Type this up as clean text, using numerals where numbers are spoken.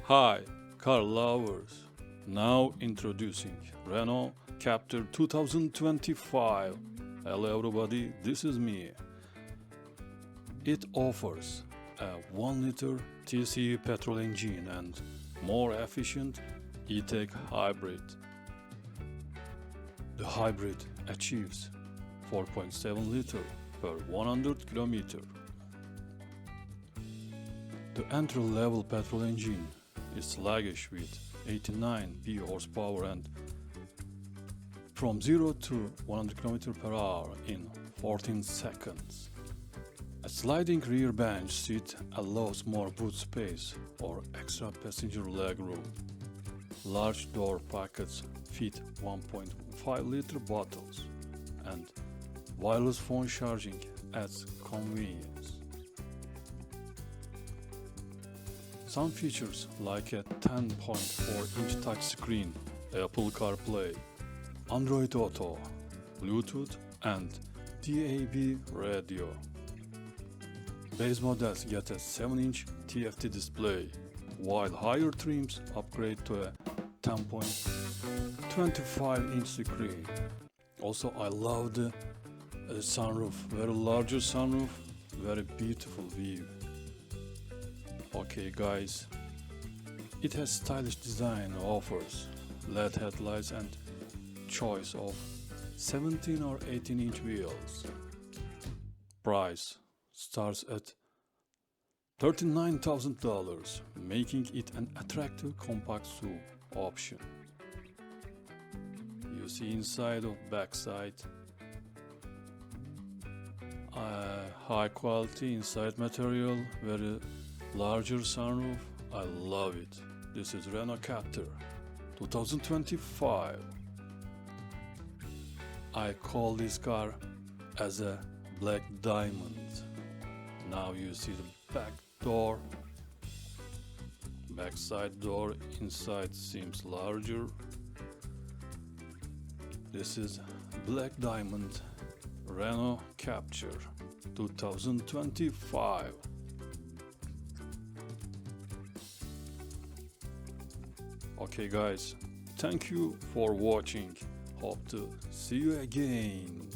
Hi, car lovers! Now introducing Renault Captur 2025. Hello everybody, this is me. It offers a 1-liter TCE petrol engine and more efficient E-Tech hybrid. The hybrid achieves 4.7 liter per 100 km. The entry-level petrol engine is sluggish with 89 horsepower and from 0 to 100 km per hour in 14 seconds. A sliding rear bench seat allows more boot space or extra passenger legroom. Large door pockets fit 1.5-liter bottles, and wireless phone charging adds convenience. Some features like a 10.4-inch touchscreen, Apple CarPlay, Android Auto, Bluetooth and DAB radio. Base models get a 7-inch TFT display, while higher trims upgrade to a 10.25-inch screen. Also, I love the sunroof, very larger sunroof, very beautiful view. Okay guys, it has stylish design, offers LED headlights and choice of 17 or 18-inch wheels. Price starts at $39,000, making it an attractive compact SUV option. You see inside of backside, high quality inside material, very larger sunroof. I love it. This is Renault Captur 2025. I call this car as a black diamond. Now you see the back door, backside door, inside seems larger. This is black diamond Renault Captur 2025. Okay guys, thank you for watching. Hope to see you again.